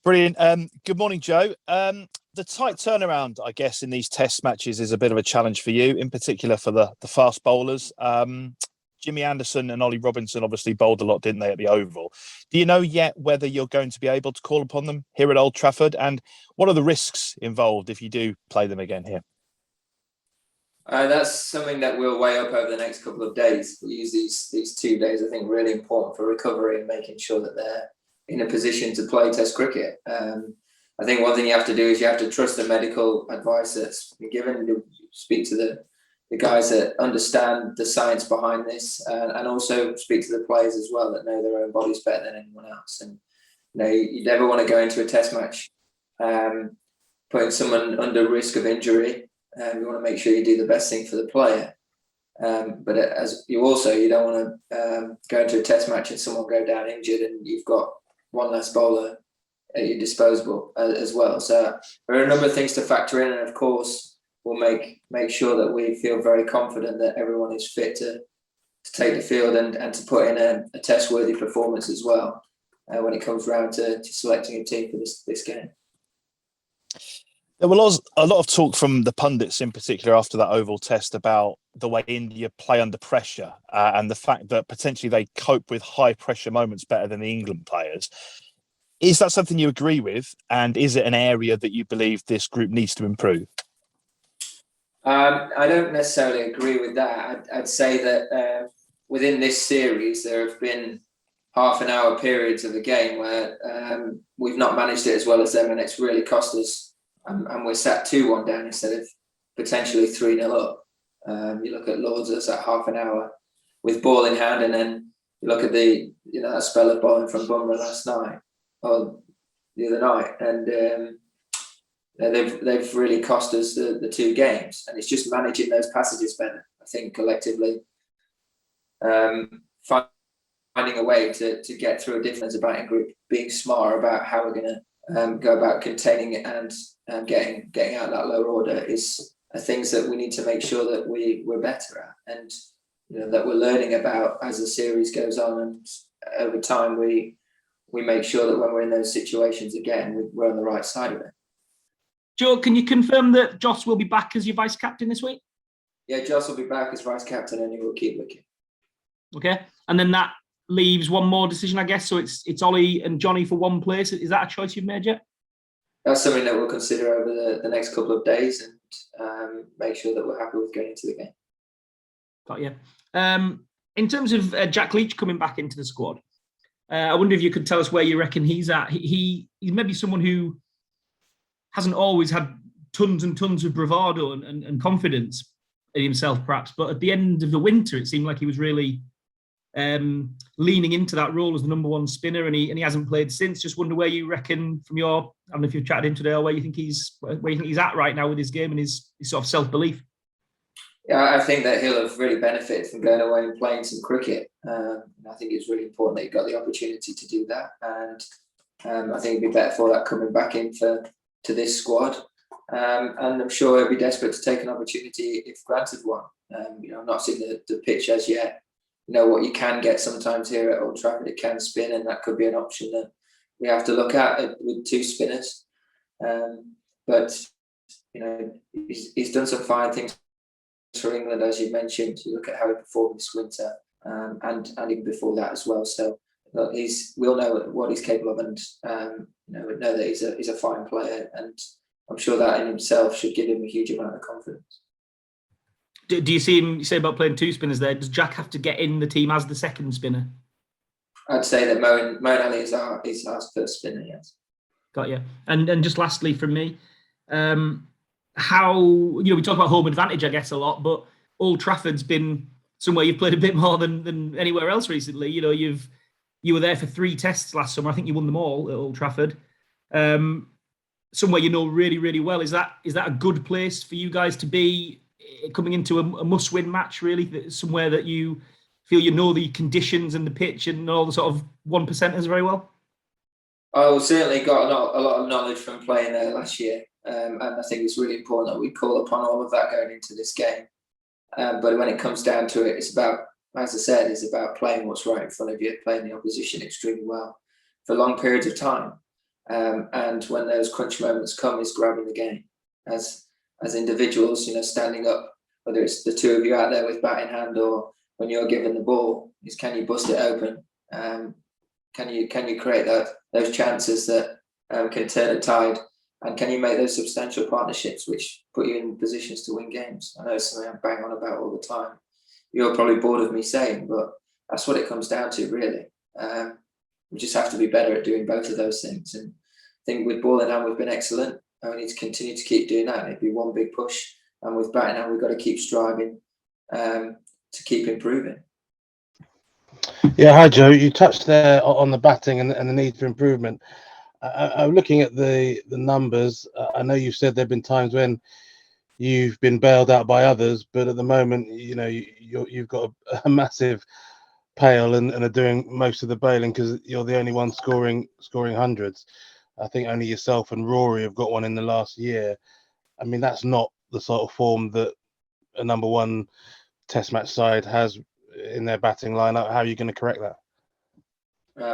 Brilliant. Good morning, Joe. The tight turnaround, I guess, in these test matches is a bit of a challenge for you, in particular for the fast bowlers. Jimmy Anderson and Ollie Robinson obviously bowled a lot, didn't they, at the Oval? Do you know yet whether you're going to be able to call upon them here at Old Trafford? And what are the risks involved if you do play them again here? That's something that we'll weigh up over the next couple of days. We use these 2 days, I think, really important for recovery and making sure that they're in a position to play Test cricket. I think one thing you have to do is you have to trust the medical advice that's been given. You speak to the guys that understand the science behind this, and also speak to the players as well that know their own bodies better than anyone else. And you never want to go into a Test match putting someone under risk of injury. You want to make sure you do the best thing for the player. But as you don't want to go into a Test match and someone go down injured and you've got one less bowler at your disposal as well. So there are a number of things to factor in, and of course we'll make sure that we feel very confident that everyone is fit to take the field and to put in a Test-worthy performance as well when it comes round to selecting a team for this game. There was a lot of talk from the pundits in particular after that Oval Test about the way India play under pressure and the fact that potentially they cope with high pressure moments better than the England players. Is that something you agree with? And is it an area that you believe this group needs to improve? I don't necessarily agree with that. I'd say that within this series, there have been half an hour periods of the game where we've not managed it as well as them, and it's really cost us. And we're sat 2-1 down instead of potentially 3-0 up. You look at Lords, that's at half an hour with ball in hand, and then you look at that spell of bowling from Bumrah last night or the other night, and they've really cost us the 2 games. And it's just managing those passages better. I think collectively, finding a way to get through a defensive batting group, being smart about how we're going to go about containing it and getting out that lower order is things that we need to make sure that we're better at, and that we're learning about as the series goes on, and over time we make sure that when we're in those situations again, we're on the right side of it. Joe, can you confirm that Joss will be back as your vice captain this week? Yeah, Joss will be back as vice captain, and he will keep looking. Okay, and then that leaves one more decision, I guess. So it's Ollie and Johnny for one place. Is that a choice you've made yet? That's something that we'll consider over the next couple of days, and make sure that we're happy with going into the game. Got you. In terms of Jack Leach coming back into the squad, I wonder if you could tell us where you reckon he's at. He's maybe someone who hasn't always had tons and tons of bravado and confidence in himself, perhaps, but at the end of the winter, it seemed like he was really leaning into that role as the number one spinner, and he hasn't played since. Just wonder where you reckon, from your, I don't know if you've chatted him today, or where you think he's at right now with his game and his sort of self-belief. Yeah, I think that he'll have really benefited from going away and playing some cricket. I think it's really important that he got the opportunity to do that, and I think it'd be better for that coming back to this squad. And I'm sure he'll be desperate to take an opportunity if granted one. I've not seen the pitch as yet. What you can get sometimes here at Old Trafford, it can spin, and that could be an option that we have to look at with 2 spinners. But he's done some fine things for England, as you mentioned. You look at how he performed this winter, and even before that as well. So we'll know what he's capable of, and we know that he's a fine player, and I'm sure that in himself should give him a huge amount of confidence. Do you see him, you say about playing 2 spinners there, does Jack have to get in the team as the second spinner? I'd say that Moeen Ali is our first spinner, yes. Got you. And just lastly from me, how, we talk about home advantage, I guess, a lot, but Old Trafford's been somewhere you've played a bit more than anywhere else recently. You were there for 3 tests last summer. I think you won them all at Old Trafford. Somewhere really, really well. Is that a good place for you guys to be coming into a must-win match, really? Somewhere that you feel the conditions and the pitch and all the sort of 1%ers very well? I certainly got a lot of knowledge from playing there last year, and I think it's really important that we call upon all of that going into this game. But when it comes down to it, it's about, as I said, playing what's right in front of you, playing the opposition extremely well for long periods of time. and when those crunch moments come, is grabbing the game as individuals, standing up, whether it's the two of you out there with bat in hand, or when you're given the ball, is can you bust it open? Can you create those chances that can turn a tide, and can you make those substantial partnerships which put you in positions to win games? I know it's something I bang on about all the time. You're probably bored of me saying, but that's what it comes down to, really. We just have to be better at doing both of those things. And I think with ball in hand, we've been excellent, and we need to continue to keep doing that. It'd be one big push. And with bat in hand, we've got to keep striving to keep improving. Yeah, hi Joe. You touched there on the batting and the need for improvement. I'm looking at the numbers. I know you've said there've been times when you've been bailed out by others, but at the moment, you've got a massive pale and are doing most of the bailing because you're the only one scoring hundreds. I think only yourself and Rory have got one in the last year. I mean, that's not the sort of form that a number one Test match side has in their batting lineup. How are you going to correct that?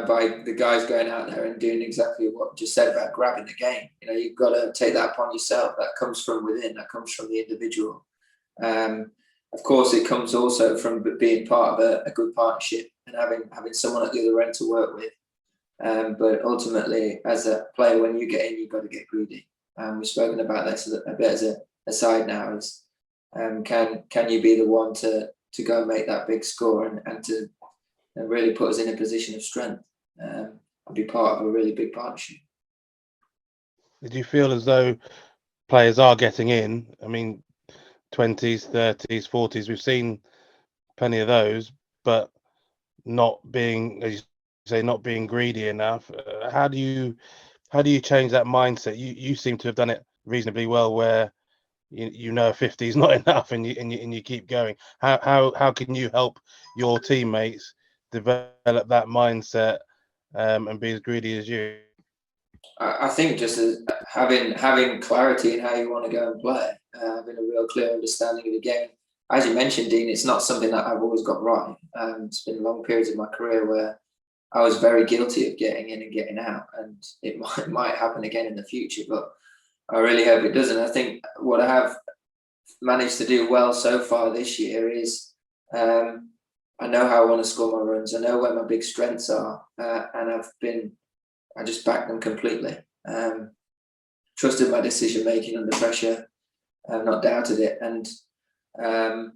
By the guys going out there and doing exactly what you just said about grabbing the game. You've got to take that upon yourself. That comes from within. That comes from the individual. Of course, it comes also from being part of a good partnership and having someone at the other end to work with. But ultimately, as a player, when you get in, you've got to get greedy. We've spoken about this a bit as a side now. Is can you be the one to go and make that big score and to really put us in a position of strength and be part of a really big partnership? Did you feel as though players are getting in? I mean, 20s, 30s, 40s, we've seen plenty of those, but not being, as you say, not being greedy enough. How do you change that mindset? You seem to have done it reasonably well, where a 50 is not enough, and you keep going. How can you help your teammates develop that mindset and be as greedy as you? I think just as having clarity in how you want to go and play, having a real clear understanding of the game. As you mentioned, Dean, it's not something that I've always got right. It's been long periods of my career where I was very guilty of getting in and getting out, and it might happen again in the future, but I really hope it doesn't. I think what I have managed to do well so far this year is I know how I want to score my runs. I know where my big strengths are, and I just back them completely. Trusted my decision making under pressure. I've not doubted it, and then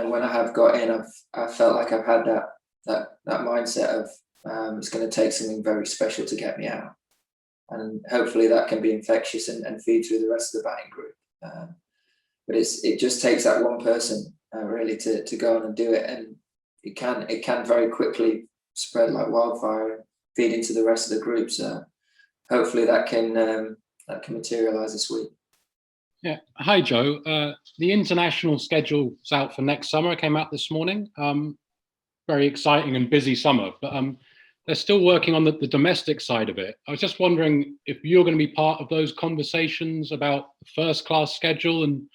when I have got in, I felt like I've had that mindset of it's going to take something very special to get me out, and hopefully that can be infectious and feed through the rest of the batting group. But it just takes that one person really to go on and do it, and it can very quickly spread like wildfire and feed into the rest of the group. So hopefully that can materialise this week. Yeah. Hi, Joe. The international schedule's out for next summer. It came out this morning. Very exciting and busy summer, but they're still working on the domestic side of it. I was just wondering if you're going to be part of those conversations about the first class schedule, and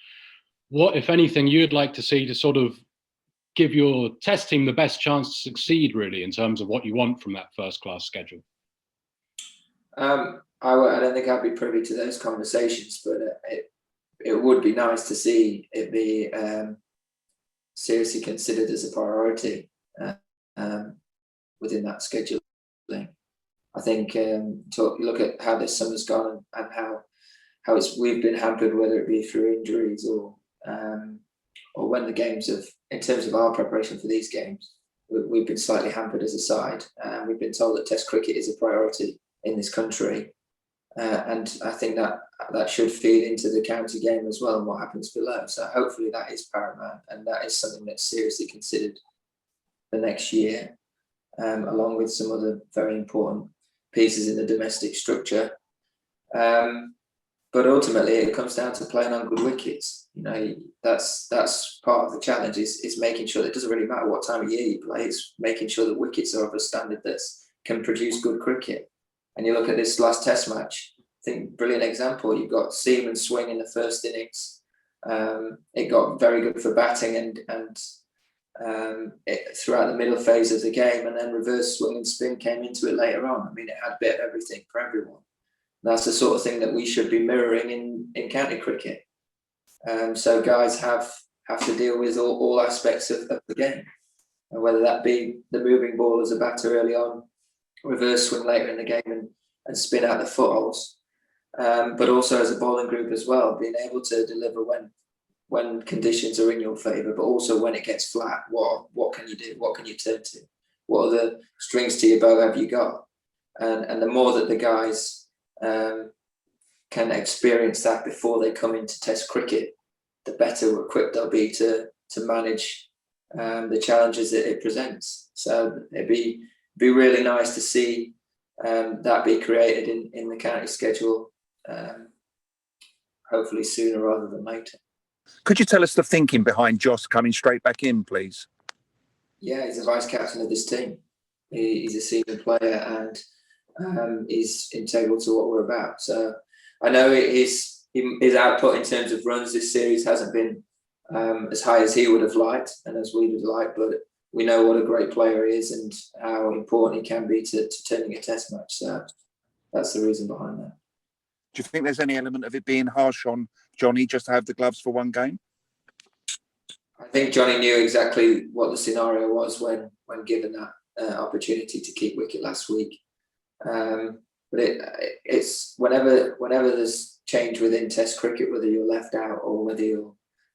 what, if anything, you'd like to see to sort of give your test team the best chance to succeed, really, in terms of what you want from that first class schedule. I don't think I'd be privy to those conversations, but it would be nice to see it be seriously considered as a priority within that scheduling. I think look at how this summer's gone and how we've been hampered, whether it be through injuries or when the games in terms of our preparation for these games, we've been slightly hampered as a side. We've been told that Test cricket is a priority in this country, and I think that should feed into the county game as well and what happens below. So hopefully that is paramount, and that is something that's seriously considered the next year, along with some other very important pieces in the domestic structure. But ultimately, it comes down to playing on good wickets. That's part of the challenge. Is making sure that it doesn't really matter what time of year you play. It's making sure that wickets are of a standard that can produce good cricket. And you look at this last Test match. I think brilliant example. You've got Seaman swing in the first innings. It got very good for batting, and throughout the middle phase of the game, and then reverse swing and spin came into it later on. I mean, it had a bit of everything for everyone. That's the sort of thing that we should be mirroring in county cricket. So guys have to deal with all aspects of the game, and whether that be the moving ball as a batter early on, reverse swing later in the game, and spin out the footholes, but also as a bowling group as well, being able to deliver when conditions are in your favour, but also when it gets flat, what can you do? What can you turn to? What other strings to your bow have you got? And the more that the guys can experience that before they come into Test cricket, the better equipped they'll be to manage the challenges that it presents. So it'd be really nice to see that be created in the county schedule, hopefully sooner rather than later. Could you tell us the thinking behind Joss coming straight back in, please? Yeah, he's the vice captain of this team. He's a senior player and he's integral to what we're about. So I know his output in terms of runs this series hasn't been as high as he would have liked and as we would like, but we know what a great player he is and how important he can be to turning a test match. So that's the reason behind that. Do you think there's any element of it being harsh on Johnny just to have the gloves for one game? I think Johnny knew exactly what the scenario was when given that opportunity to keep wicket last week. But it's whenever there's change within Test cricket, whether you're left out or whether you're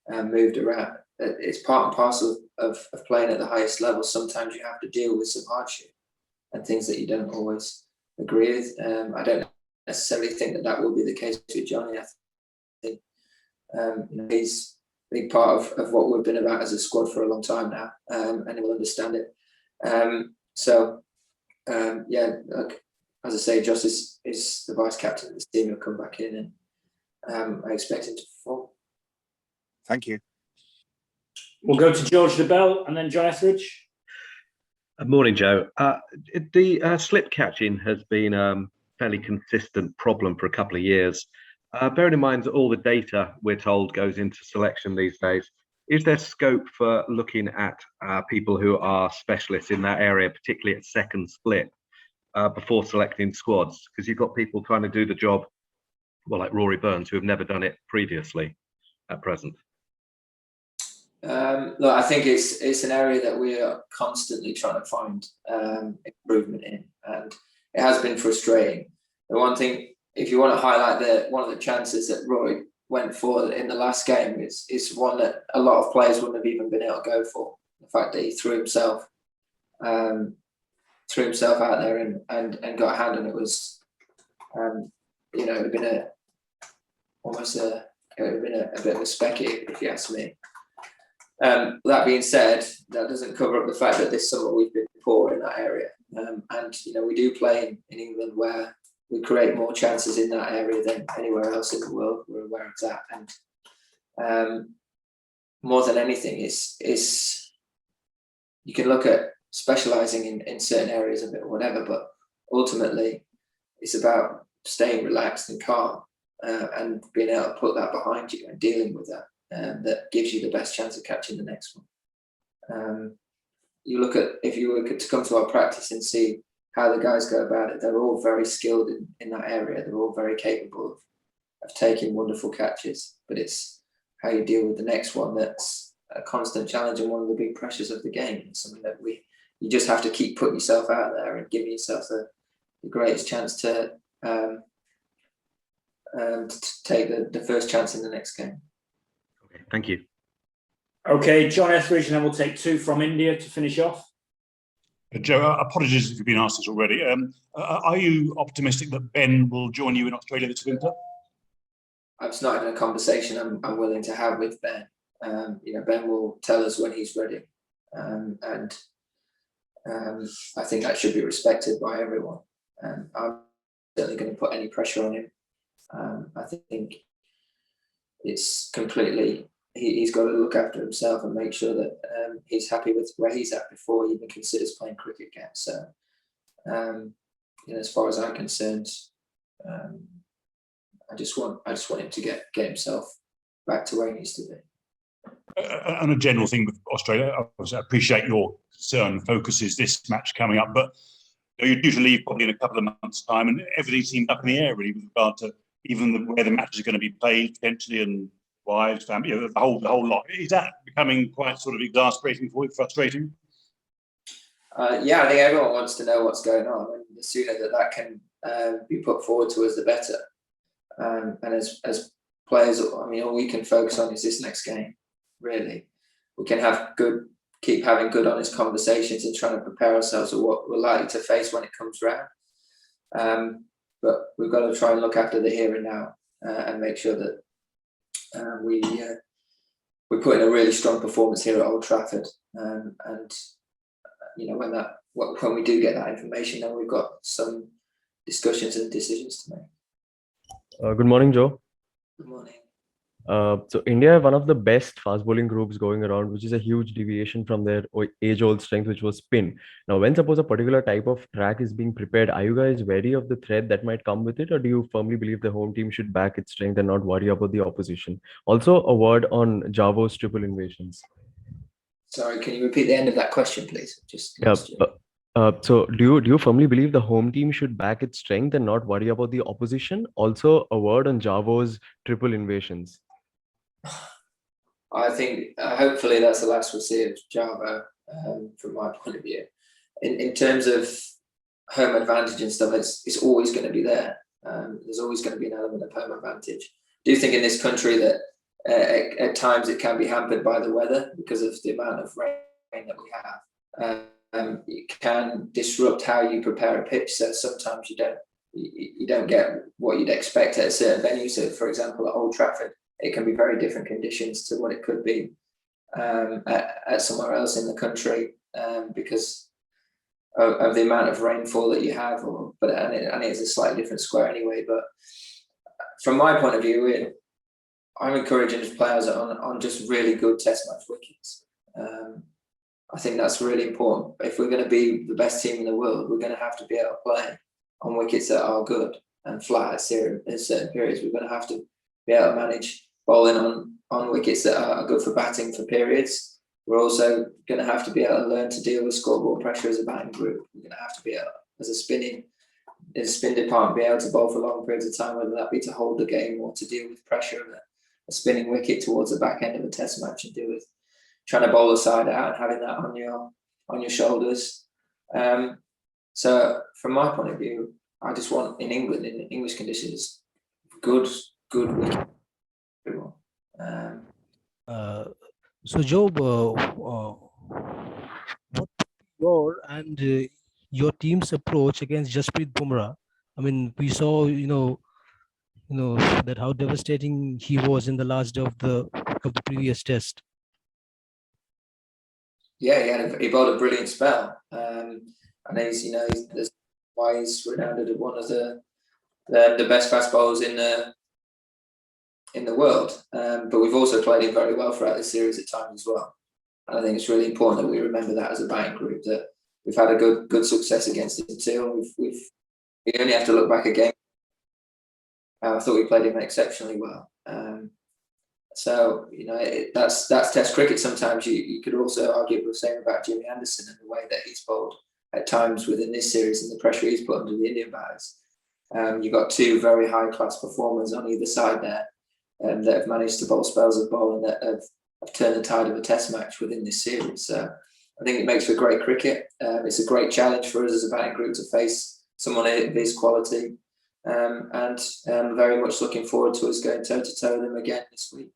moved around, it's part and parcel of playing at the highest level. Sometimes you have to deal with some hardship and things that you don't always agree with. I don't necessarily think that will be the case with Johnny. I think he's a big part of what we've been about as a squad for a long time now, and he will understand it. Look, as I say, Joss is the vice captain of this team. He'll come back in, and I expect him to perform. Thank you. We'll go to George DeBell and then John Etheridge. Morning, Joe. The slip catching has been a fairly consistent problem for a couple of years. Bearing in mind that all the data, we're told, goes into selection these days, is there scope for looking at people who are specialists in that area, particularly at second split, before selecting squads? Because you've got people trying to do the job, well, like Rory Burns, who have never done it previously at present. Look, I think it's an area that we are constantly trying to find improvement in, and it has been frustrating. The one thing, if you want to highlight one of the chances that Roy went for in the last game, is one that a lot of players wouldn't have even been able to go for. The fact that he threw himself out there and got a hand on it was, it would have been a bit of a specky, if you ask me. That being said, that doesn't cover up the fact that this summer we've been poor in that area, and we do play in England where we create more chances in that area than anywhere else in the world. We're aware of that, and more than anything, is you can look at specialising in certain areas of it or whatever, but ultimately it's about staying relaxed and calm and being able to put that behind you and dealing with that. That gives you the best chance of catching the next one. You look at, if you were to come to our practice and see how the guys go about it, they're all very skilled in that area. They're all very capable of taking wonderful catches, but it's how you deal with the next one that's a constant challenge and one of the big pressures of the game. It's something that you just have to keep putting yourself out there and giving yourself the greatest chance to take the first chance in the next game. Okay, thank you. Okay, John Etheridge, and then we'll take two from India to finish off. Joe, apologies if you've been asked this already. Are you optimistic that Ben will join you in Australia this winter? It's not even a conversation I'm willing to have with Ben. Ben will tell us when he's ready, and I think that should be respected by everyone. I'm certainly going to put any pressure on him. I think it's completely, he's got to look after himself and make sure that he's happy with where he's at before he even considers playing cricket again. So, as far as I'm concerned, I just want him to get himself back to where he needs to be. and a general thing with Australia, I appreciate your concern focuses this match coming up, but you're due to leave probably in a couple of months' time, and everything seems up in the air really with regard to even where the matches are going to be played potentially, and wives, family, the whole lot. Is that becoming quite sort of exasperating for you, frustrating? Yeah, I think everyone wants to know what's going on, and the sooner that can be put forward to us, the better. And as players, I mean, all we can focus on is this next game. Really, we can keep having good, honest conversations and trying to prepare ourselves for what we're likely to face when it comes round. But we've got to try and look after the here and now and make sure that we put in a really strong performance here at Old Trafford. And when we do get that information, then we've got some discussions and decisions to make. Good morning, Joe. Good morning. So India have one of the best fast bowling groups going around, which is a huge deviation from their age-old strength, which was spin. Now, when suppose a particular type of track is being prepared, are you guys wary of the threat that might come with it, or do you firmly believe the home team should back its strength and not worry about the opposition? Also, a word on Javo's triple invasions. Sorry, can you repeat the end of that question, please? So do you firmly believe the home team should back its strength and not worry about the opposition? Also, a word on Javo's triple invasions. I think hopefully that's the last we'll see of Java from my point of view. In terms of home advantage and stuff, it's always going to be there. There's always going to be an element of home advantage. I do think in this country that at times it can be hampered by the weather because of the amount of rain that we have. It can disrupt how you prepare a pitch, so sometimes you don't get what you'd expect at a certain venue. So, for example, at Old Trafford, it can be very different conditions to what it could be at somewhere else in the country because of the amount of rainfall that you have. And it is a slightly different square anyway. But from my point of view, I'm encouraging players on just really good test match wickets. I think that's really important. If we're going to be the best team in the world, we're going to have to be able to play on wickets that are good and flat at certain periods. We're going to have to be able to manage bowling on wickets that are good for batting for periods. We're also going to have to be able to learn to deal with scoreboard pressure as a batting group. We're going to have to be able, as a spin department, be able to bowl for long periods of time, whether that be to hold the game or to deal with pressure of a spinning wicket towards the back end of a test match and deal with trying to bowl the side out and having that on your shoulders. So from my point of view, I just want in England, in English conditions, good wicket. So Job, what your and your team's approach against Jasprit Bumrah? I mean, we saw, that how devastating he was in the last day of the previous test. Yeah, he bowled a brilliant spell, and he's why he's renowned as one of the best fast bowlers in the world. But we've also played him very well throughout this series at times as well. And I think it's really important that we remember that as a batting group, that we've had a good success against him too. We only have to look back again. I thought we played him exceptionally well. So that's Test cricket. Sometimes you could also argue the same about Jimmy Anderson and the way that he's bowled at times within this series and the pressure he's put under the Indian batters. You've got two very high class performers on either side there that have managed to bowl spells of bowling that have turned the tide of a Test match within this series. So I think it makes for great cricket. It's a great challenge for us as a batting group to face someone of his quality, and very much looking forward to us going toe to toe with them again this week.